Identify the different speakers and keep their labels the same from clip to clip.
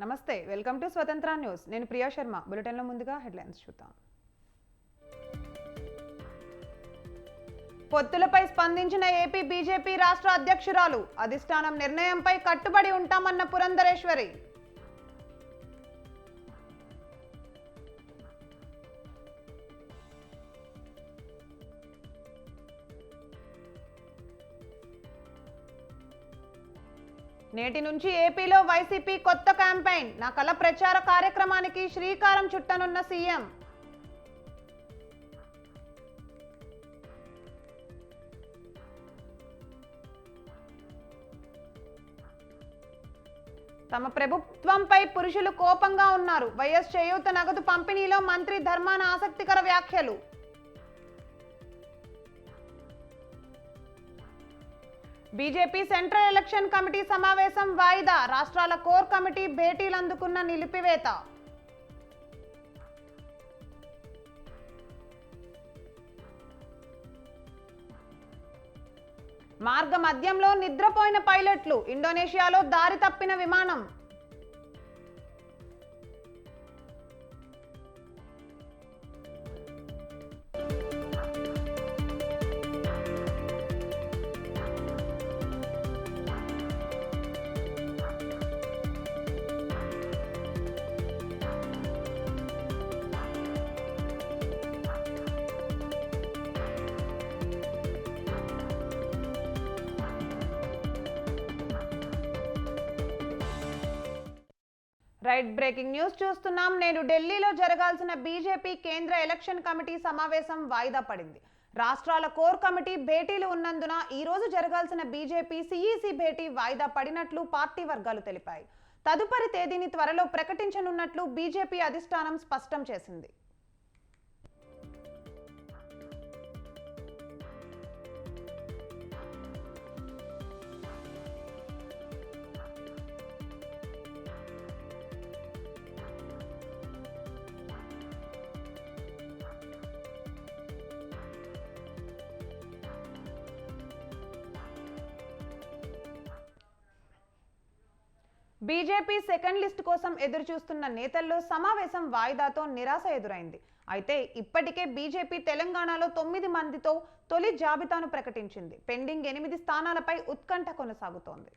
Speaker 1: నమస్తే, welcome to స్వతంత్ర news. నేను ప్రియా శర్మ. బులెటిన్లో ముందుగా హెడ్లైన్స్ చూద్దాం. పొత్తులపై స్పందించిన ఏపీ బీజేపీ రాష్ట్ర అధ్యక్షురాలు. అధిష్టానం నిర్ణయంపై కట్టుబడి ఉంటామన్న పురంధరేశ్వరి. నేటి నుంచి ఏపీలో వైసీపీ కొత్త క్యాంపెయిన్. నా కల ప్రచార కార్యక్రమానికి శ్రీకారం చుట్టనున్న సీఎం. తమ ప్రభుత్వంపై పురుషులు కోపంగా ఉన్నారు. వైఎస్ చేయూత నగదు పంపిణీలో మంత్రి ధర్మాన ఆసక్తికర వ్యాఖ్యలు. బీజేపీ సెంట్రల్ ఎలక్షన్ కమిటీ సమావేశం వాయిదా. రాష్ట్రాల కోర్ కమిటీ భేటీలందుకున్న నిలిపివేత. మార్గ మధ్యంలో నిద్రపోయిన పైలట్లు. ఇండోనేషియాలో దారి తప్పిన విమానం. రైట్, బ్రేకింగ్ న్యూస్ చూస్తున్నాం. నేడు ఢిల్లీలో జరగాల్సిన బీజేపీ కేంద్ర ఎలక్షన్ కమిటీ సమావేశం వాయిదా పడింది. రాష్ట్రాల కోర్ కమిటీ భేటీలు ఉన్నందున ఈ రోజు జరగాల్సిన బీజేపీ సిఈసి భేటీ వాయిదా పడినట్లు పార్టీ వర్గాలు తెలిపాయి. తదుపరి తేదీని త్వరలో ప్రకటించనున్నట్లు బీజేపీ అధిష్టానం స్పష్టం చేసింది. బీజేపీ సెకండ్ లిస్ట్ కోసం ఎదురు చూస్తున్న నేతల్లో సమావేశం వాయిదాతో నిరాశ ఎదురైంది. అయితే ఇప్పటికే బీజేపీ తెలంగాణలో 9 మందితో తొలి జాబితాను ప్రకటించింది. పెండింగ్ 8 స్థానాలపై ఉత్కంఠ కొనసాగుతోంది.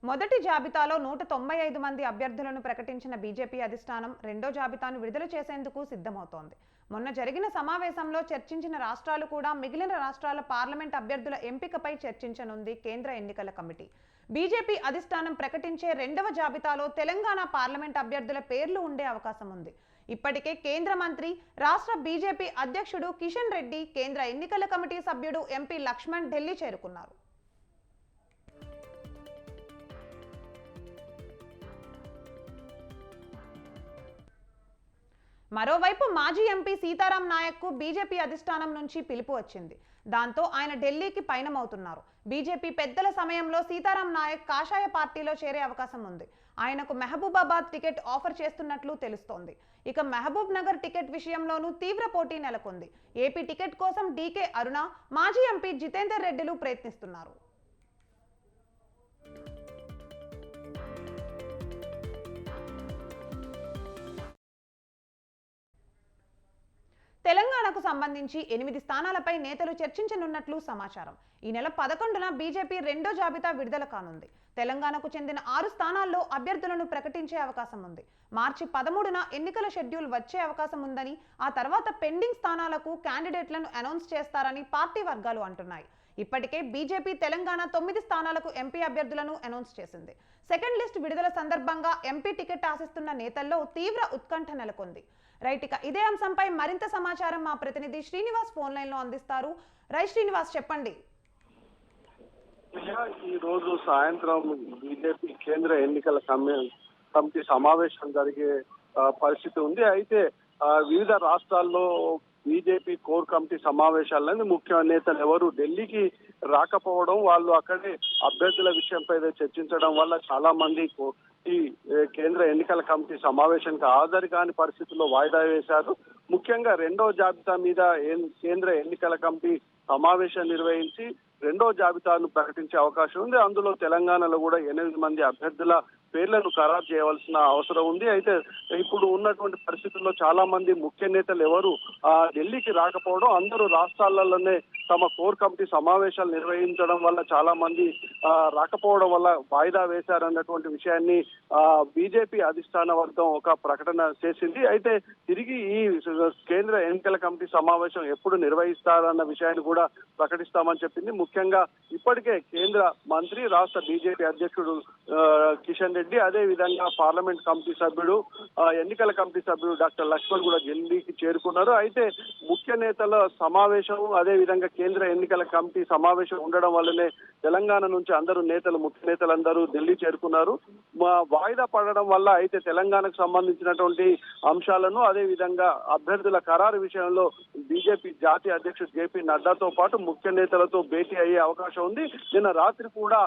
Speaker 1: మొదటి జాబితాలో 195 మంది అభ్యర్థులను ప్రకటించిన బీజేపీ అధిష్టానం రెండో జాబితాను విడుదల చేసేందుకు సిద్ధమవుతోంది. మొన్న జరిగిన సమావేశంలో చర్చించిన రాష్ట్రాలు కూడా మిగిలిన రాష్ట్రాల పార్లమెంట్ అభ్యర్థుల ఎంపికపై చర్చించనుంది కేంద్ర ఎన్నికల కమిటీ. బీజేపీ అధిష్టానం ప్రకటించే రెండవ జాబితాలో తెలంగాణ పార్లమెంట్ అభ్యర్థుల పేర్లు ఉండే అవకాశం ఉంది. ఇప్పటికే కేంద్ర మంత్రి, రాష్ట్ర బీజేపీ అధ్యక్షుడు కిషన్ రెడ్డి, కేంద్ర ఎన్నికల కమిటీ సభ్యుడు ఎంపీ లక్ష్మణ్ ఢిల్లీ చేరుకున్నారు. మరోవైపు మాజీ ఎంపీ సీతారాం నాయక్కు బీజేపీ అధిష్టానం నుంచి పిలుపు వచ్చింది. దాంతో ఆయన ఢిల్లీకి పయనమవుతున్నారు. బీజేపీ పెద్దల సమయంలో సీతారాం నాయక్ కాషాయ పార్టీలో చేరే అవకాశం ఉంది. ఆయనకు మహబూబాబాద్ టికెట్ ఆఫర్ చేస్తున్నట్లు తెలుస్తోంది. ఇక మహబూబ్ నగర్ టికెట్ విషయంలోనూ తీవ్ర పోటీ నెలకొంది. ఏపీ టికెట్ కోసం డీకే అరుణ, మాజీ ఎంపీ జితేందర్ రెడ్డిలు ప్రయత్నిస్తున్నారు. తెలంగాణకు సంబంధించి 8 స్థానాలపై నేతలు చర్చించనున్నట్లు సమాచారం. ఈ నెల 11న బీజేపీ రెండో జాబితా విడుదల కానుంది. తెలంగాణకు చెందిన 6 స్థానాల్లో అభ్యర్థులను ప్రకటించే అవకాశం ఉంది. మార్చి 13న ఎన్నికల షెడ్యూల్ వచ్చే అవకాశం ఉందని, ఆ తర్వాత పెండింగ్ స్థానాలకు క్యాండిడేట్లను అనౌన్స్ చేస్తారని పార్టీ వర్గాలు అంటున్నాయి. ఇప్పటికే బీజేపీ తెలంగాణ 9 స్థానాలకు ఎంపీ అభ్యర్థులను అనౌన్స్ చేసింది. సెకండ్ లిస్ట్ విడుదల సందర్భంగా ఎంపీ టికెట్ ఆశిస్తున్న నేతల్లో తీవ్ర ఉత్కంఠ నెలకొంది. రైట్, ఇక ఇదే అంశంపై మరింత సమాచారం మా ప్రతినిధి శ్రీనివాస్ ఫోన్ లైన్ లో అందిస్తారు. రైట్ శ్రీనివాస్, చెప్పండి.
Speaker 2: ఈ రోజు సాయంత్రం బీజేపీ కేంద్ర ఎన్నికల కమిటీ సమావేశం జరిగే పరిస్థితి ఉంది. అయితే వివిధ రాష్ట్రాల్లో బీజేపీ కోర్ కమిటీ సమావేశాలని ముఖ్య నేతలు ఎవరు ఢిల్లీకి రాకపోవడం, వాళ్ళు అక్కడే అభ్యర్థుల విషయంపై చర్చించడం వల్ల చాలా మంది ఈ కేంద్ర ఎన్నికల కమిటీ సమావేశానికి హాజరు కాని పరిస్థితుల్లో వాయిదా వేశారు. ముఖ్యంగా రెండో జాబితా మీద కేంద్ర ఎన్నికల కమిటీ సమావేశం నిర్వహించి రెండో జాబితాను ప్రకటించే అవకాశం ఉంది. అందులో తెలంగాణలో కూడా 8 మంది అభ్యర్థుల పేర్లను ఖరారు చేయవలసిన అవసరం ఉంది. అయితే ఇప్పుడు ఉన్నటువంటి పరిస్థితుల్లో చాలా మంది ముఖ్య నేతలు ఎవరు ఢిల్లీకి రాకపోవడం, అందరూ రాష్ట్రాలలోనే తమ కోర్ కమిటీ సమావేశాలు నిర్వహించడం వల్ల చాలా మంది రాకపోవడం వల్ల వాయిదా వేశారన్నటువంటి విషయాన్ని బీజేపీ అధిష్టాన వర్గం ఒక ప్రకటన చేసింది. అయితే తిరిగి ఈ కేంద్ర ఎన్నికల కమిటీ సమావేశం ఎప్పుడు నిర్వహిస్తారన్న విషయాన్ని కూడా ప్రకటిస్తామని చెప్పింది. ముఖ్యంగా ఇప్పటికే కేంద్ర మంత్రి, రాష్ట్ర బీజేపీ అధ్యక్షుడు కిషన్ రెడ్డి, అదే విధంగా పార్లమెంట్ కమిటీ సభ్యుడు, ఎన్నికల కమిటీ సభ్యుడు డాక్టర్ లక్ష్మణ్ కూడా ఢిల్లీకి చేరుకున్నారు. అయితే ముఖ్య నేతల సమావేశం, అదే విధంగా కేంద్ర ఎన్నికల కమిటీ సమావేశం ఉండడం వల్లనే తెలంగాణ నుంచి అందరూ ముఖ్య నేతలందరూ ఢిల్లీ చేరుకున్నారు. వాయిదా పడడం వల్ల అయితే తెలంగాణకు సంబంధించినటువంటి అంశాలను, అదే విధంగా అభ్యర్థుల ఖరారు విషయంలో బీజేపీ జాతీయ అధ్యక్షుడు జేపీ నడ్డాతో పాటు ముఖ్య నేతలతో భేటీ అయ్యే అవకాశం ఉంది. నిన్న రాత్రి కూడా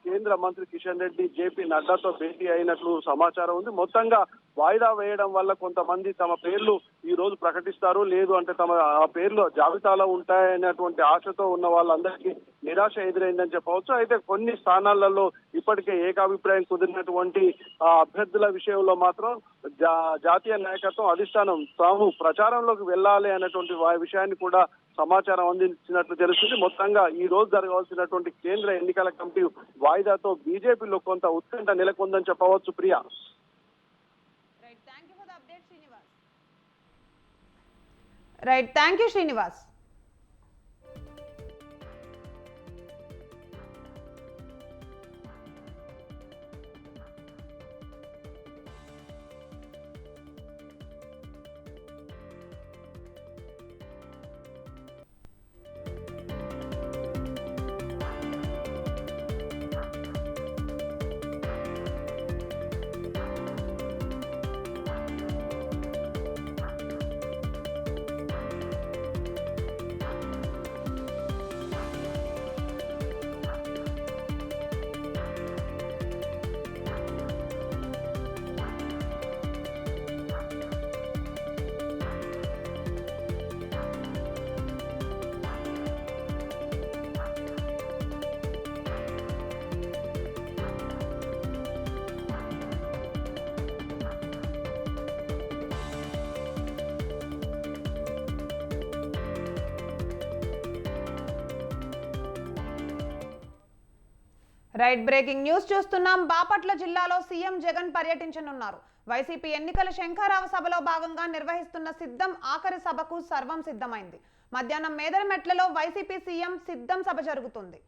Speaker 2: కేంద్ర మంత్రి కిషన్ రెడ్డి జేపీ నడ్డాతో భేటీ అయినట్లు సమాచారం ఉంది. మొత్తంగా వాయిదా వేయడం వల్ల కొంతమంది తమ పేర్లు ఈ రోజు ప్రకటిస్తారు, లేదు అంటే తమ ఆ పేర్లు జాబితాలో ఉంటాయనేటువంటి ఆశతో ఉన్న వాళ్ళందరికీ నిరాశ ఎదురైందని చెప్పవచ్చు. అయితే కొన్ని స్థానాలలో ఇప్పటికే ఏకాభిప్రాయం కుదిరినటువంటి అభ్యర్థుల విషయంలో మాత్రం జాతీయ నాయకత్వం, అధిష్టానం తాము ప్రచారంలోకి వెళ్ళాలి అనేటువంటి విషయాన్ని కూడా సమాచారం అందించినట్లు తెలుస్తుంది. మొత్తంగా ఈ రోజు జరగవలసినటువంటి కేంద్ర ఎన్నికల కమిటీ వాయిదాతో బీజేపీలో కొంత ఉత్కంఠ నెలకొందని చెప్పవచ్చు. Priya,
Speaker 1: right, thank you Srinivas. Right, breaking news చూస్తున్నాం. బాపట్ల జిల్లాలో సీఎం జగన్ పర్యటించనున్నారు. వైసీపీ ఎన్నికల శంఖారావ సభలో భాగంగా నిర్వహిస్తున్న సిద్ధం ఆఖరి సభకు సర్వం సిద్ధమైంది. మధ్యాహ్నం మేదరమెట్లలో వైసీపీ సీఎం సిద్ధం సభ జరుగుతుంది.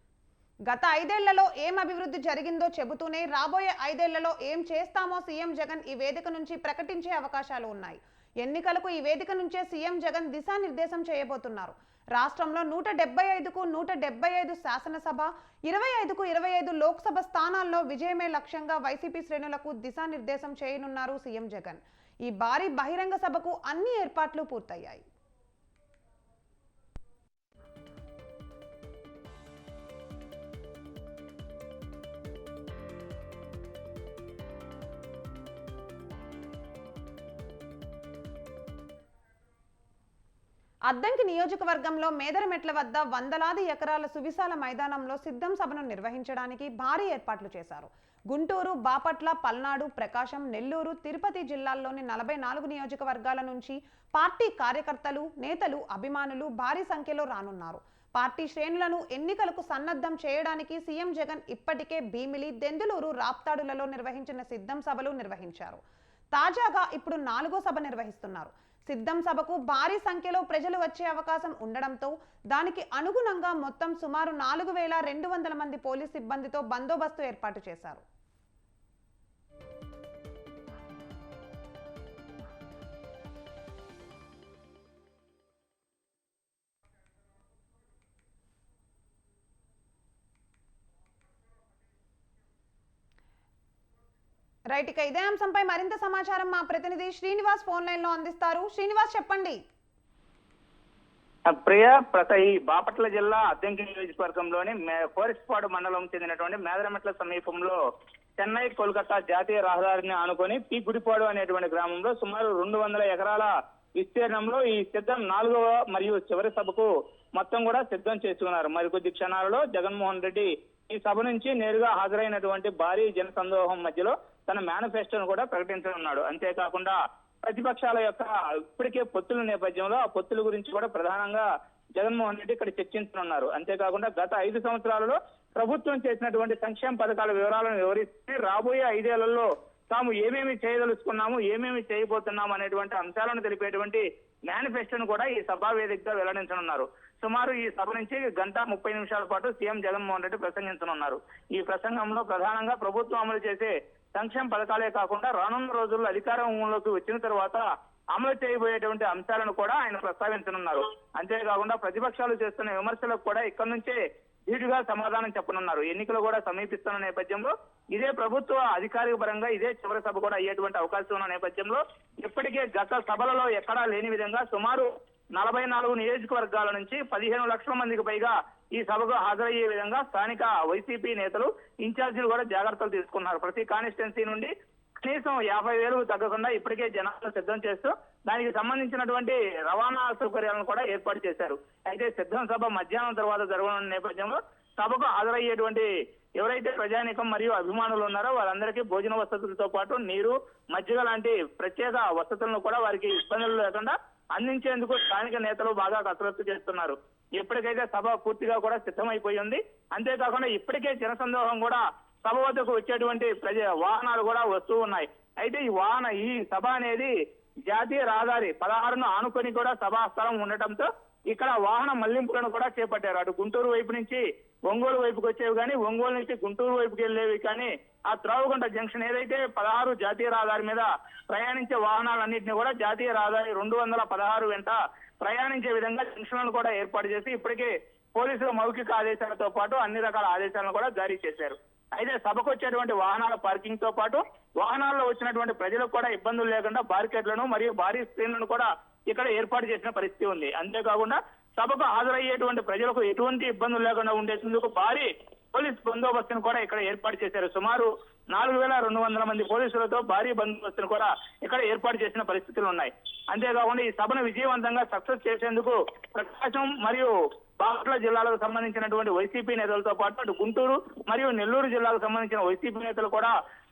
Speaker 1: గత 5 ఏళ్లలో ఏం అభివృద్ధి జరిగిందో చెబుతూనే రాబోయే 5 ఏళ్లలో ఏం చేస్తామో సీఎం జగన్ ఈ వేదిక నుంచి ప్రకటించే అవకాశాలు ఉన్నాయి. ఎన్నికలకు ఈ వేదిక నుంచే సీఎం జగన్ దిశానిర్దేశం చేయబోతున్నారు. రాష్ట్రంలో 175కు 175 శాసనసభ, 25కు 25 లోక్సభ స్థానాల్లో విజయమే లక్ష్యంగా వైసీపీ శ్రేణులకు దిశానిర్దేశం చేయనున్నారు సీఎం జగన్. ఈ భారీ బహిరంగ సభకు అన్ని ఏర్పాట్లు పూర్తయ్యాయి. అద్దంకి నియోజకవర్గంలో మేదరమెట్ల వద్ద వందలాది ఎకరాల సువిశాల మైదానంలో సిద్ధం సభను నిర్వహించడానికి భారీ ఏర్పాట్లు చేశారు. గుంటూరు, బాపట్ల, పల్నాడు, ప్రకాశం, నెల్లూరు, తిరుపతి జిల్లాల్లోని 44 నియోజకవర్గాల నుంచి పార్టీ కార్యకర్తలు, నేతలు, అభిమానులు భారీ సంఖ్యలో రానున్నారు. పార్టీ శ్రేణులను ఎన్నికలకు సన్నద్ధం చేయడానికి సీఎం జగన్ ఇప్పటికే భీమిలి, దెందులూరు, రాప్తాడులలో నిర్వహించిన సిద్ధం సభలు నిర్వహించారు. తాజాగా ఇప్పుడు 4వ సభ నిర్వహిస్తున్నారు. సిద్ధం సభకు భారీ సంఖ్యలో ప్రజలు వచ్చే అవకాశం ఉండడంతో దానికి అనుగుణంగా మొత్తం సుమారు 4200 మంది పోలీస్ సిబ్బందితో బందోబస్తు ఏర్పాటు చేశారు. రైట్, ఇక ఇదే అంశంపై మరింత సమాచారం మా ప్రతినిధి శ్రీనివాస్ ఫోన్ లైన్ లో అందిస్తారు. శ్రీనివాస్, చెప్పండి.
Speaker 3: ప్రియా, ఈ బాపట్ల జిల్లా అద్దంకి నియోజకవర్గంలోని కోరిస్పాడు మండలం చెందినటువంటి మేదరమెట్ల సమీపంలో చెన్నై కోల్కతా జాతీయ రహదారిని ఆనుకొని పి గుడిపాడు అనేటువంటి గ్రామంలో సుమారు 200 ఎకరాల విస్తీర్ణంలో ఈ సిద్ధం 4వ మరియు చివరి సభకు మొత్తం కూడా సిద్ధం చేసుకున్నారు. మరికొద్ది క్షణాలలో జగన్మోహన్ రెడ్డి ఈ సభ నుంచి నేరుగా హాజరైనటువంటి భారీ జన సందోహం మధ్యలో తన మేనిఫెస్టోను కూడా ప్రకటించనున్నాడు. అంతేకాకుండా ప్రతిపక్షాల యొక్క ఇప్పటికే పొత్తుల నేపథ్యంలో ఆ పొత్తుల గురించి కూడా ప్రధానంగా జగన్మోహన్ రెడ్డి ఇక్కడ చర్చించనున్నారు. అంతేకాకుండా గత 5 సంవత్సరాలలో ప్రభుత్వం చేసినటువంటి సంక్షేమ పథకాల వివరాలను వివరిస్తే రాబోయే 5 ఏళ్లలో తాము ఏమేమి చేయదలుచుకున్నాము, ఏమేమి చేయబోతున్నాము అనేటువంటి అంశాలను తెలిపేటువంటి మేనిఫెస్టోను కూడా ఈ సభా వేదికగా వెల్లడించనున్నారు. సుమారు ఈ సభ నుంచి 1:30 పాటు సీఎం జగన్మోహన్ రెడ్డి ప్రసంగించనున్నారు. ఈ ప్రసంగంలో ప్రధానంగా ప్రభుత్వం అమలు చేసే సంక్షేమ పథకాలే కాకుండా రానున్న రోజుల్లో అధికారంలోకి వచ్చిన తర్వాత అమలు చేయబోయేటువంటి అంశాలను కూడా ఆయన ప్రస్తావించనున్నారు. అంతేకాకుండా ప్రతిపక్షాలు చేస్తున్న విమర్శలకు కూడా ఇక్కడి నుంచే ధీటుగా సమాధానం చెప్పనున్నారు. ఎన్నికలు కూడా సమీపిస్తున్న నేపథ్యంలో ఇదే ప్రభుత్వ అధికారిక పరంగా ఇదే చివరి సభ కూడా అయ్యేటువంటి అవకాశం ఉన్న నేపథ్యంలో ఇప్పటికే గత సభలలో ఎక్కడా లేని విధంగా సుమారు 44 నియోజకవర్గాల నుంచి 15 లక్షల మందికి పైగా ఈ సభకు హాజరయ్యే విధంగా స్థానిక వైసీపీ నేతలు ఇన్ఛార్జీలు కూడా జాగ్రత్తలు తీసుకున్నారు. ప్రతి కాన్స్టిట్యున్సీ నుండి కనీసం 50,000 తగ్గకుండా ఇప్పటికే జనాలను సిద్ధం చేస్తూ దానికి సంబంధించినటువంటి రవాణా సౌకర్యాలను కూడా ఏర్పాటు చేశారు. అయితే సిద్ధం సభ మధ్యాహ్నం తర్వాత జరగనున్న నేపథ్యంలో సభకు హాజరయ్యేటువంటి ఎవరైతే ప్రజానీకం మరియు అభిమానులు ఉన్నారో వారందరికీ భోజన వసతులతో పాటు నీరు, మజ్జిగ లాంటి ప్రత్యేక వసతులను కూడా వారికి ఇబ్బందులు లేకుండా అందించేందుకు స్థానిక నేతలు బాగా కసరత్తు చేస్తున్నారు. ఇప్పటికైతే సభ పూర్తిగా కూడా సిద్ధమైపోయి ఉంది. అంతేకాకుండా ఇప్పటికే జనసందోహం కూడా సభ వద్దకు వచ్చేటువంటి వాహనాలు కూడా వస్తూ ఉన్నాయి. అయితే ఈ సభ అనేది జాతీయ రహదారి 16ను ఆనుకొని కూడా సభా స్థలం ఉండటంతో ఇక్కడ వాహన మళ్లింపులను కూడా చేపట్టారు. అటు గుంటూరు వైపు నుంచి ఒంగోలు వైపుకి వచ్చేవి కానీ, ఒంగోలు నుంచి గుంటూరు వైపుకి వెళ్ళేవి కానీ, ఆ త్రావుగుంట జంక్షన్ ఏదైతే 16 జాతీయ రహదారి మీద ప్రయాణించే వాహనాలన్నింటినీ కూడా జాతీయ రహదారి 216 వెంట ప్రయాణించే విధంగా జంక్షన్లను కూడా ఏర్పాటు చేసి ఇప్పటికే పోలీసుల మౌఖిక ఆదేశాలతో పాటు అన్ని రకాల ఆదేశాలను కూడా జారీ చేశారు. అయితే సభకు వచ్చేటువంటి వాహనాల పార్కింగ్ తో పాటు వాహనాల్లో వచ్చినటువంటి ప్రజలకు కూడా ఇబ్బందులు లేకుండా బారికేడ్లను మరియు భారీ స్క్రీన్లను కూడా ఇక్కడ ఏర్పాటు చేసిన పరిస్థితి ఉంది. అంతేకాకుండా సభకు హాజరయ్యేటువంటి ప్రజలకు ఎటువంటి ఇబ్బందులు లేకుండా ఉండేందుకు భారీ పోలీస్ బందోబస్తును కూడా ఇక్కడ ఏర్పాటు చేశారు. సుమారు 4,200 మంది పోలీసులతో భారీ బందోబస్తును కూడా ఇక్కడ ఏర్పాటు చేసిన పరిస్థితులు ఉన్నాయి. అంతేకాకుండా ఈ సభను విజయవంతంగా సక్సెస్ చేసేందుకు ప్రకాశం మరియు బాపట్ల జిల్లాలకు సంబంధించినటువంటి వైసీపీ నేతలతో పాటు అటు గుంటూరు మరియు నెల్లూరు జిల్లాకు సంబంధించిన వైసీపీ నేతలు కూడా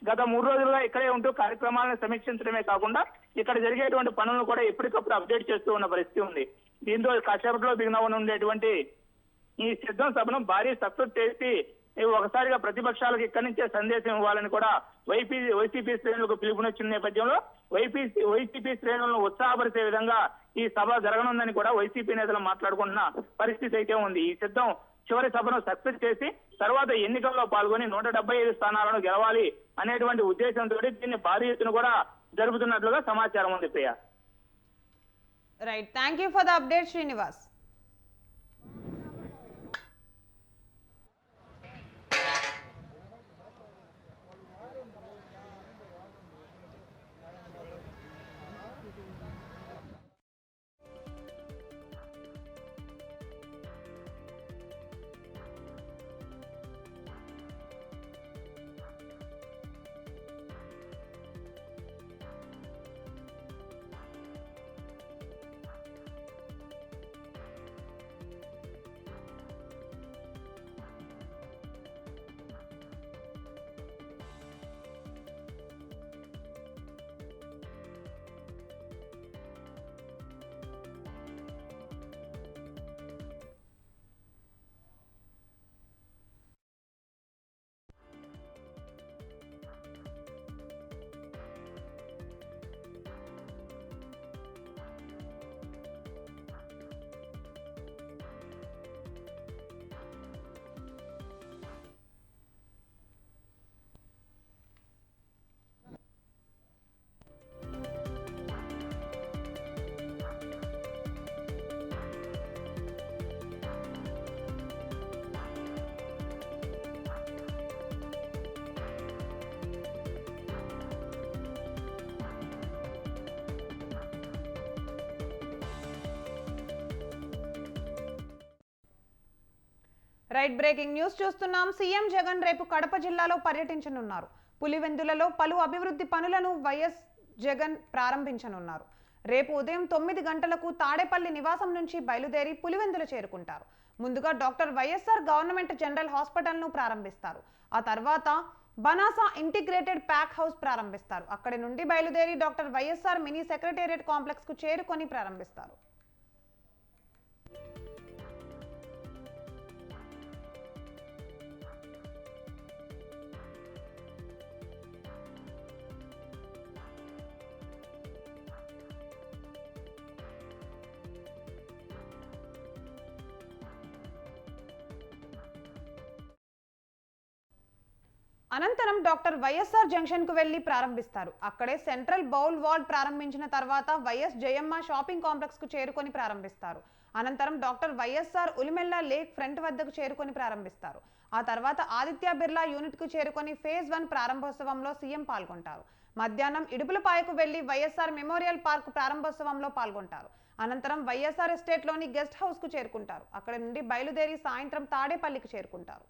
Speaker 3: గత 3 రోజులుగా ఇక్కడే ఉంటూ కార్యక్రమాలను సమీక్షించడమే కాకుండా ఇక్కడ జరిగేటువంటి పనులను కూడా ఎప్పటికప్పుడు అప్డేట్ చేస్తూ ఉన్న పరిస్థితి ఉంది. దీంతో కాసేపట్లో ఉండేటువంటి ఈ సిద్ధం సభను భారీ సక్సెస్ చేసి ఒకసారిగా ప్రతిపక్షాలకు ఇక్కడి నుంచే సందేశం ఇవ్వాలని కూడా వైసీపీ శ్రేణులకు పిలుపునిచ్చిన నేపథ్యంలో వైసీపీ శ్రేణులను ఉత్సాహపరిచే విధంగా ఈ సభ జరగనుందని కూడా వైసీపీ నేతలు మాట్లాడుకుంటున్న పరిస్థితి అయితే ఉంది. ఈ సిద్ధం చివరి సభను సక్సెస్ చేసి తర్వాత ఎన్నికల్లో పాల్గొని 175 స్థానాలను గెలవాలి అనేటువంటి ఉద్దేశంతో దీన్ని భారీ ఎత్తున కూడా జరుపుతున్నట్లుగా సమాచారం ఉంది. Priya.
Speaker 1: Right, thank you for the update Srinivas. Right, breaking news చూస్తున్నాం. సీఎం జగన్ రేపు కడప జిల్లాలో పర్యటించనున్నారు. పులివెందులలో పలు అభివృద్ధి పనులను వైఎస్ జగన్ ప్రారంభించనున్నారు. రేపు ఉదయం 9 గంటలకు తాడేపల్లి నివాసం నుంచి బయలుదేరి పులివెందులు చేరుకుంటారు. ముందుగా డాక్టర్ వైఎస్ఆర్ గవర్నమెంట్ జనరల్ హాస్పిటల్ను ప్రారంభిస్తారు. ఆ తర్వాత బనాసా ఇంటిగ్రేటెడ్ ప్యాక్ హౌస్ ప్రారంభిస్తారు. అక్కడి నుండి బయలుదేరి doctor YSR mini secretariat complex కు చేరుకొని ప్రారంభిస్తారు. అనంతరం డాక్టర్ వైఎస్ఆర్ జంక్షన్ కు వెళ్లి ప్రారంభిస్తారు. అక్కడే సెంట్రల్ బౌల్ వార్డ్ ప్రారంభించిన తర్వాత వైఎస్ జయమ్మ షాపింగ్ కాంప్లెక్స్ కు చేరుకొని ప్రారంభిస్తారు. అనంతరం డాక్టర్ వైఎస్ఆర్ ఉలిమెల్ల లేక్ ఫ్రంట్ వద్దకు చేరుకొని ప్రారంభిస్తారు. ఆ తర్వాత ఆదిత్య బిర్లా యూనిట్ కు చేరుకొని ఫేజ్ 1 ప్రారంభోత్సవంలో సీఎం పాల్గొంటారు. మధ్యాహ్నం ఇడుపులపాయకు వెళ్లి వైఎస్ఆర్ మెమోరియల్ పార్క్ ప్రారంభోత్సవంలో పాల్గొంటారు. అనంతరం వైఎస్ఆర్ ఎస్టేట్ లోని గెస్ట్ హౌస్ కు చేరుకుంటారు. అక్కడి నుండి బయలుదేరి సాయంత్రం తాడేపల్లికి చేరుకుంటారు.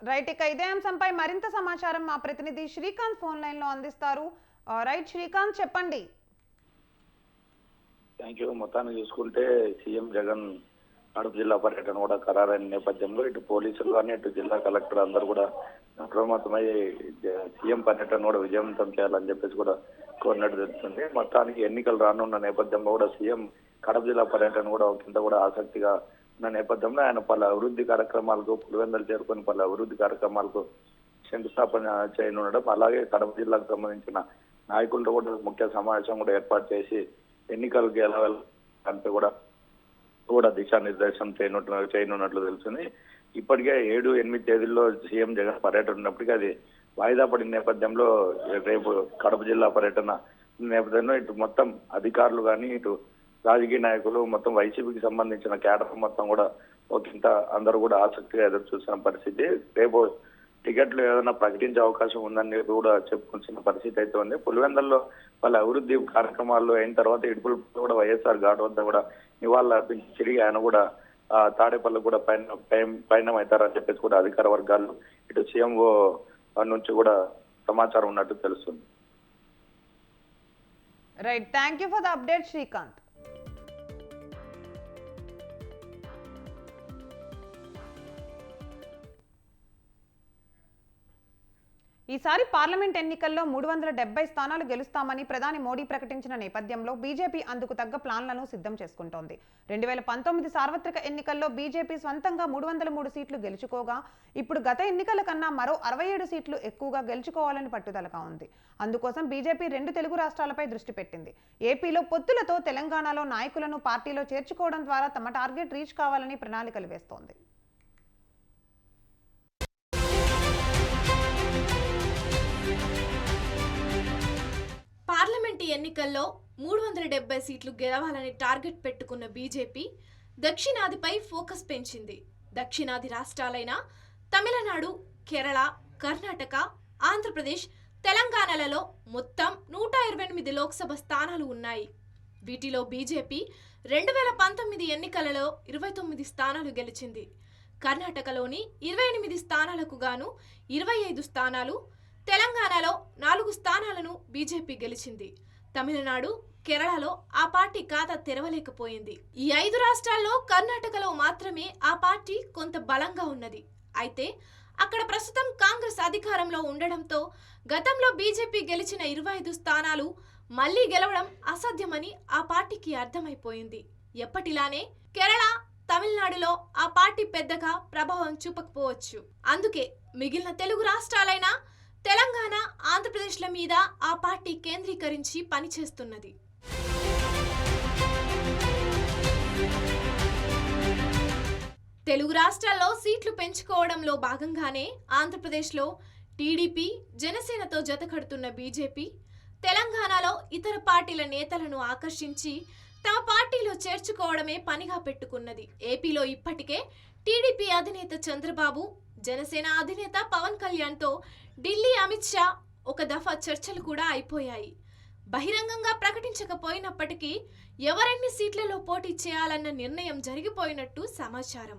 Speaker 1: రైట్, ఇక ఇదే అంశంపై మరింత సమాచారం మా ప్రతినిధి శ్రీకాంత్ ఫోన్ లైన్ లో అందిస్తారు. రైట్ శ్రీకాంత్, చెప్పండి.
Speaker 4: Thank you. మొత్తాన్ని చూసుకుంటే సీఎం జగన్ కడప జిల్లా పర్యటన కూడా ఖరారైన నేపథ్యంలో ఇటు పోలీసులు కానీ ఇటు జిల్లా కలెక్టర్ అందరూ కూడా అప్రమత్తమై సీఎం పర్యటన కూడా విజయవంతం చేయాలని చెప్పేసి కూడా కోరినట్టు తెలుస్తుంది. మొత్తానికి ఎన్నికలు రానున్న నేపథ్యంలో కూడా సీఎం కడప జిల్లా పర్యటన కూడా కింద కూడా ఆసక్తిగా ఉన్న నేపథ్యంలో ఆయన పలు అభివృద్ధి కార్యక్రమాలకు పులివెందులు చేరుకొని పలు అభివృద్ధి కార్యక్రమాలకు శంకుస్థాపన చేయనుండడం, అలాగే కడప జిల్లాకు సంబంధించిన నాయకులతో కూడా ముఖ్య సమావేశం కూడా ఏర్పాటు చేసి ఎన్నికలు గెలవాలంటే కూడా దిశానిర్దేశం చేయనున్నట్లు తెలుస్తుంది. ఇప్పటికే 7-8 తేదీల్లో సీఎం జగన్ పర్యటన ఉన్నప్పటికీ అది వాయిదా పడిన నేపథ్యంలో రేపు కడప జిల్లా పర్యటన నేపథ్యంలో ఇటు మొత్తం అధికారులు కానీ ఇటు రాజకీయ నాయకులు మొత్తం వైసీపీకి సంబంధించిన క్యాడర్ మొత్తం కూడా ఒకంత అందరూ కూడా ఆసక్తిగా ఎదురు చూసిన పరిస్థితి. రేపు టికెట్లు ఏదైనా ప్రకటించే అవకాశం ఉందని కూడా చెప్పుకొచ్చిన పరిస్థితి అయితే ఉంది. పులివెందుల్లో వాళ్ళ అభివృద్ధి కార్యక్రమాలు అయిన తర్వాత ఇడుపులు కూడా వైఎస్ఆర్ ఘాట్ వద్ద కూడా నివాళులు అర్పించి తిరిగి ఆయన కూడా తాడేపల్లి కూడా పయనం అవుతారని చెప్పేసి కూడా అధికార వర్గాలు ఇటు సీఎంఓ నుంచి కూడా సమాచారం ఉన్నట్టు తెలుస్తుంది.
Speaker 1: Right, thank you for the update Srikanth. ఈసారి పార్లమెంట్ ఎన్నికల్లో 370 స్థానాలు గెలుస్తామని ప్రధాని మోడీ ప్రకటించిన నేపథ్యంలో బీజేపీ అందుకు తగ్గ ప్లాన్లను సిద్ధం చేసుకుంటోంది. 2019 సార్వత్రిక ఎన్నికల్లో బీజేపీ స్వంతంగా 303 సీట్లు గెలుచుకోగా ఇప్పుడు గత ఎన్నికల కన్నా మరో 67 సీట్లు ఎక్కువగా గెలుచుకోవాలని పట్టుదలగా ఉంది. అందుకోసం బీజేపీ 2 తెలుగు రాష్ట్రాలపై దృష్టి పెట్టింది. ఏపీలో పొత్తులతో తెలంగాణలో నాయకులను పార్టీలో చేర్చుకోవడం ద్వారా తమ టార్గెట్ రీచ్ కావాలని ప్రణాళికలు వేస్తోంది.
Speaker 5: పార్లమెంటు ఎన్నికల్లో 370 సీట్లు గెలవాలని టార్గెట్ పెట్టుకున్న బీజేపీ దక్షిణాదిపై ఫోకస్ పెంచింది. దక్షిణాది రాష్ట్రాలైన తమిళనాడు, కేరళ, కర్ణాటక, ఆంధ్రప్రదేశ్, తెలంగాణలలో మొత్తం 128 లోక్సభ స్థానాలు ఉన్నాయి. వీటిలో బీజేపీ 2019 ఎన్నికలలో 29 స్థానాలు గెలిచింది. కర్ణాటకలోని 28 స్థానాలకు గాను 25 స్థానాలు, తెలంగాణలో 4 స్థానాలను బీజేపీ గెలిచింది. తమిళనాడు, కేరళలో ఆ పార్టీ ఖాతా తెరవలేకపోయింది. ఈ 5 రాష్ట్రాల్లో కర్ణాటకలో మాత్రమే ఆ పార్టీ కొంత బలంగా ఉన్నది. అయితే అక్కడ ప్రస్తుతం కాంగ్రెస్ అధికారంలో ఉండడంతో గతంలో బీజేపీ గెలిచిన 25 స్థానాలు మళ్లీ గెలవడం అసాధ్యమని ఆ పార్టీకి అర్థమైపోయింది. ఎప్పటిలానే కేరళ, తమిళనాడులో ఆ పార్టీ పెద్దగా ప్రభావం చూపకపోవచ్చు. అందుకే మిగిలిన తెలుగు రాష్ట్రాలైన తెలంగాణ, ఆంధ్రప్రదేశ్ల మీద ఆ పార్టీ కేంద్రీకరించి పనిచేస్తున్నది. తెలుగు రాష్ట్రాల్లో సీట్లు పెంచుకోవడంలో భాగంగానే ఆంధ్రప్రదేశ్లో టీడీపీ, జనసేనతో జతకడుతున్న బీజేపీ తెలంగాణలో ఇతర పార్టీల నేతలను ఆకర్షించి తమ పార్టీలో చేర్చుకోవడమే పనిగా పెట్టుకున్నది. ఏపీలో ఇప్పటికే టీడీపీ అధినేత చంద్రబాబు, జనసేన అధినేత పవన్ కళ్యాణ్తో ఢిల్లీ అమిత్ షా ఒక దఫా చర్చలు కూడా అయిపోయాయి. బహిరంగంగా ప్రకటించకపోయినప్పటికీ ఎవరెన్ని సీట్లలో పోటీ చేయాలన్న నిర్ణయం జరిగిపోయినట్టు సమాచారం.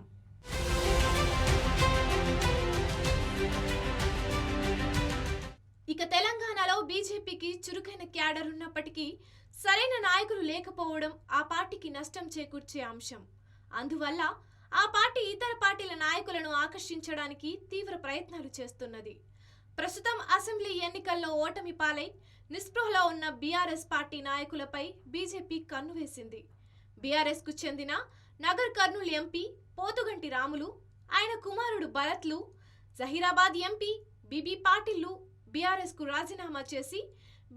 Speaker 5: ఇక తెలంగాణలో బీజేపీకి చురుకైన క్యాడర్ ఉన్నప్పటికీ సరైన నాయకులు లేకపోవడం ఆ పార్టీకి నష్టం చేకూర్చే అంశం. అందువల్ల ఆ పార్టీ ఇతర పార్టీల నాయకులను ఆకర్షించడానికి తీవ్ర ప్రయత్నాలు చేస్తున్నది. ప్రస్తుతం అసెంబ్లీ ఎన్నికల్లో ఓటమి పాలై నిస్పృహలో ఉన్న బీఆర్ఎస్ పార్టీ నాయకులపై బీజేపీ కన్ను వేసింది. బీఆర్ఎస్ కు చెందిన నగర్ కర్నూలు ఎంపీ పోతుగంటి రాములు, ఆయన కుమారుడు భరత్లు, జహీరాబాద్ ఎంపీ బీబీ పాటిల్లు బీఆర్ఎస్ కు రాజీనామా చేసి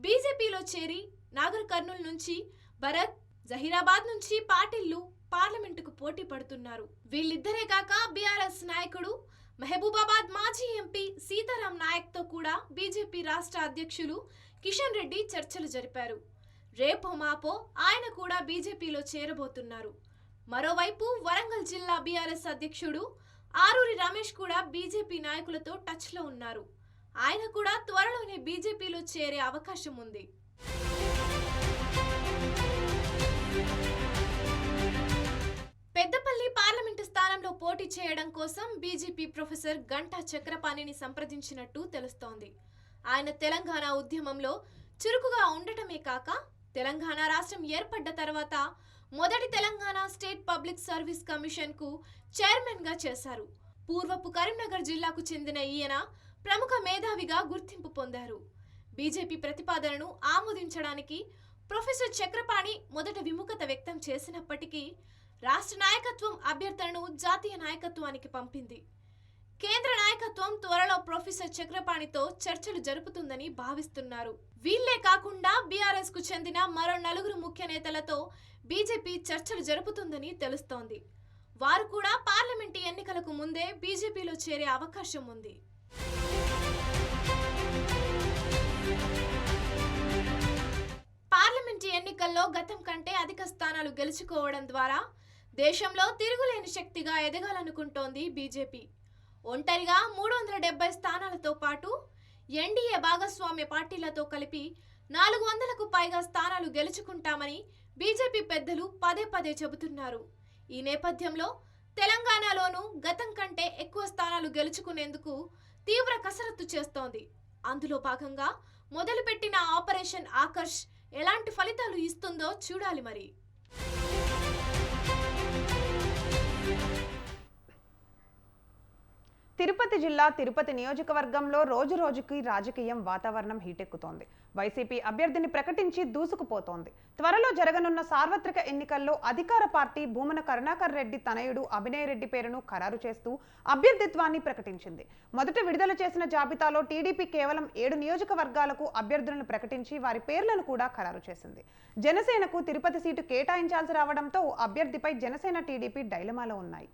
Speaker 5: బీజేపీలో చేరి నాగర్ కర్నూలు నుంచి భరత్, జహీరాబాద్ నుంచి పాటిల్లు పార్లమెంటుకు పోటీ పడుతున్నారు. వీళ్ళిద్దరే కాక బీఆర్ఎస్ నాయకుడు మహబూబాబాద్ మాజీ ఎంపీ సీతారాం నాయక్ తో కూడా బీజేపీ రాష్ట్ర అధ్యక్షులు కిషన్ రెడ్డి చర్చలు జరిపారు. రేపో మాపో ఆయన కూడా బీజేపీలో చేరబోతున్నారు. మరోవైపు వరంగల్ జిల్లా బీఆర్ఎస్ అధ్యక్షుడు ఆరూరి రమేష్ కూడా బీజేపీ నాయకులతో టచ్ లో ఉన్నారు. ఆయన కూడా త్వరలోనే బీజేపీలో చేరే అవకాశం ఉంది. పెద్దపల్లి పార్లమెంటు స్థానంలో పోటీ చేయడం కోసం బీజేపీ ప్రొఫెసర్ గంటా చక్రపాణిని సంప్రదించినట్టు తెలుస్తోంది. ఆయన తెలంగాణ ఉద్యమంలో చురుకుగా ఉండటమే కాక తెలంగాణ రాష్ట్రం ఏర్పడ్డ తర్వాత మొదటి Telangana state public service commission కు చైర్మన్ గా చేశారు. పూర్వపు కరీంనగర్ జిల్లాకు చెందిన ఈయన ప్రముఖ మేధావిగా గుర్తింపు పొందారు. బీజేపీ ప్రతిపాదనను ఆమోదించడానికి ప్రొఫెసర్ చక్రపాణి మొదట విముఖత వ్యక్తం చేసినప్పటికీ రాష్ట్ర నాయకత్వం అభ్యర్థనను జాతీయ నాయకత్వానికి పంపింది. కేంద్ర నాయకత్వం త్వరలో ప్రొఫెసర్ చక్రపాణితో చర్చలు జరుపుతుందని భావిస్తున్నారు. వీళ్లే కాకుండా బీఆర్ఎస్ కు చెందిన మరో 4 ముఖ్య నేతలతో బీజేపీ చర్చలు జరుపుతుందని తెలుస్తోంది. వారు కూడా పార్లమెంటు ఎన్నికలకు ముందే బీజేపీలో చేరే అవకాశం ఉంది. పార్లమెంటు ఎన్నికల్లో గతం కంటే అధిక స్థానాలు గెలుచుకోవడం ద్వారా దేశంలో తిరుగులేని శక్తిగా ఎదగాలనుకుంటోంది బీజేపీ. ఒంటరిగా 370 స్థానాలతో పాటు ఎన్డీఏ భాగస్వామ్య పార్టీలతో కలిపి 400కు పైగా స్థానాలు గెలుచుకుంటామని బీజేపీ పెద్దలు పదే చెబుతున్నారు. ఈ నేపథ్యంలో తెలంగాణలోనూ గతం కంటే ఎక్కువ స్థానాలు గెలుచుకునేందుకు తీవ్ర కసరత్తు చేస్తోంది. అందులో భాగంగా మొదలుపెట్టిన ఆపరేషన్ ఆకర్ష్ ఎలాంటి ఫలితాలు ఇస్తుందో చూడాలి మరి.
Speaker 1: తిరుపతి జిల్లా తిరుపతి నియోజకవర్గంలో రోజురోజుకి రాజకీయం వాతావరణం హీటెక్కుతోంది. వైసీపీ అభ్యర్థిని ప్రకటించి దూసుకుపోతోంది. త్వరలో జరగనున్న సార్వత్రిక ఎన్నికల్లో అధికార పార్టీ భూమన కరుణాకర్ రెడ్డి తనయుడు అభినయ్ రెడ్డి పేరును ఖరారు చేస్తూ అభ్యర్థిత్వాన్ని ప్రకటించింది. మొదట విడుదల చేసిన జాబితాలో టీడీపీ కేవలం 7 నియోజకవర్గాలకు అభ్యర్థులను ప్రకటించి వారి పేర్లను కూడా ఖరారు చేసింది. జనసేనకు తిరుపతి సీటు కేటాయించాల్సి రావడంతో అభ్యర్థిపై జనసేన టీడీపీ డైలమాలో ఉన్నాయి.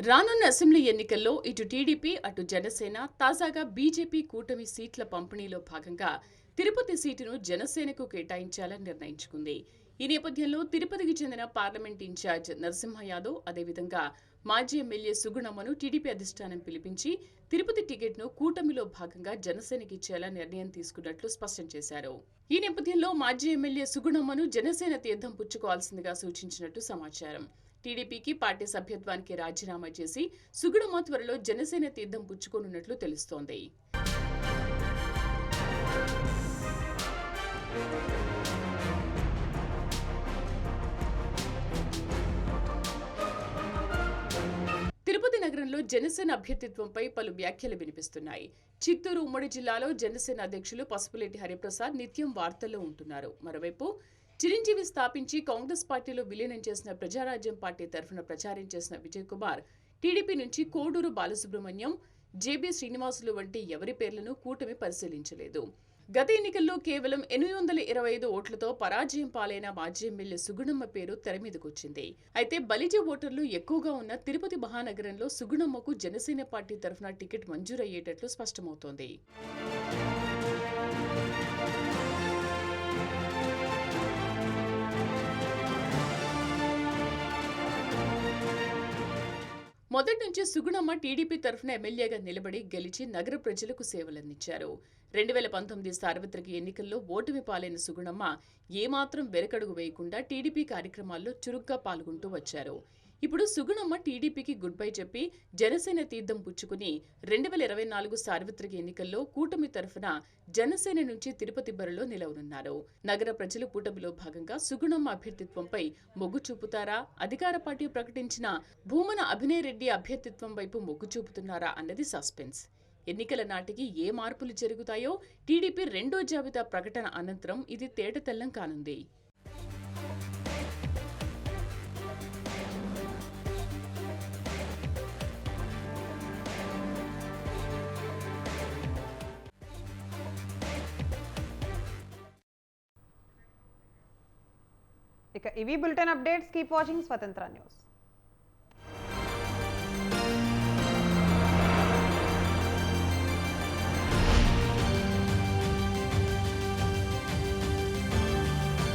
Speaker 6: రానున్న అసెంబ్లీ ఎన్నికల్లో ఇటు టీడీపీ అటు జనసేన తాజాగా బీజేపీ కూటమి సీట్ల పంపిణీలో భాగంగా తిరుపతి సీటును జనసేనకు కేటాయించాలని నిర్ణయించుకుంది. ఈ నేపథ్యంలో తిరుపతికి చెందిన పార్లమెంట్ ఇన్ఛార్జ్ నరసింహ యాదవ్ అదేవిధంగా మాజీ ఎమ్మెల్యే సుగుణమ్మను టీడీపీ అధిష్టానం పిలిపించి తిరుపతి టికెట్ను కూటమిలో భాగంగా జనసేనకి ఇచ్చేలా నిర్ణయం తీసుకున్నట్లు స్పష్టం చేశారు. ఈ నేపథ్యంలో మాజీ ఎమ్మెల్యే సుగుణమ్మను జనసేన తీర్థం పుచ్చుకోవాల్సిందిగా సూచించినట్టు సమాచారం. టీడీపీకి పార్టీ సభ్యత్వానికి రాజీనామా చేసి సుగుణమ్మ త్వరలో జనసేన తీర్థం పుచ్చుకోనున్నట్లు తెలుస్తోంది. తిరుపతి నగరంలో జనసేన అభ్యర్థిత్వంపై పలు వ్యాఖ్యలు వినిపిస్తున్నాయి. చిత్తూరు ఉమ్మడి జిల్లాలో జనసేన అధ్యక్షులు పసుపులేటి హరిప్రసాద్ నిత్యం వార్తల్లో ఉంటున్నారు. మరోవైపు చిరంజీవి స్థాపించి కాంగ్రెస్ పార్టీలో విలీనం చేసిన ప్రజారాజ్యం పార్టీ తరఫున ప్రచారం చేసిన విజయ్ కుమార్ టీడీపీ నుంచి కోడూరు బాలసుబ్రహ్మణ్యం, జేబీ శ్రీనివాసులు వంటి ఎవరి పేర్లను కూటమి పరిశీలించలేదు. గత ఎన్నికల్లో కేవలం 825 ఓట్లతో పరాజయం పాలైన మాజీ ఎమ్మెల్యే సుగుణమ్మ పేరు తెరమీదకొచ్చింది. అయితే బలిజ ఓటర్లు ఎక్కువగా ఉన్న తిరుపతి మహానగరంలో సుగుణమ్మకు జనసేన పార్టీ తరఫున టికెట్ మంజూరయ్యేటట్లు స్పష్టమవుతోంది. మొదటి నుంచి సుగుణమ్మ టీడీపీ తరఫున ఎమ్మెల్యేగా నిలబడి గెలిచి నగర ప్రజలకు సేవలందించారు. 2019 సార్వత్రిక ఎన్నికల్లో ఓటమి పాలైన సుగుణమ్మ ఏమాత్రం వెనకడుగు వేయకుండా టీడీపీ కార్యక్రమాల్లో చురుగ్గా పాల్గొంటూ వచ్చారు. ఇప్పుడు సుగుణమ్మ టీడీపీకి గుడ్ బై చెప్పి జనసేన తీర్థం పుచ్చుకుని 2024 సార్వత్రిక ఎన్నికల్లో కూటమి తరఫున జనసేన నుంచి తిరుపతి బరిలో నిలవనున్నారు. నగర ప్రజలు కూటమిలో భాగంగా సుగుణమ్మ అభ్యర్థిత్వంపై మొగ్గు చూపుతారా, అధికార పార్టీ ప్రకటించిన భూమన అభినయ్ రెడ్డి అభ్యర్థిత్వం వైపు మొగ్గు చూపుతున్నారా అన్నది సస్పెన్స్. ఎన్నికల నాటికి ఏ మార్పులు జరుగుతాయో టీడీపీ రెండో జాబితా ప్రకటన అనంతరం ఇది తేటతెల్లం కానుంది.
Speaker 1: ఇక ఇవి బులెటిన్ అప్డేట్స్. కీప్ వాచింగ్ స్వతంత్ర న్యూస్.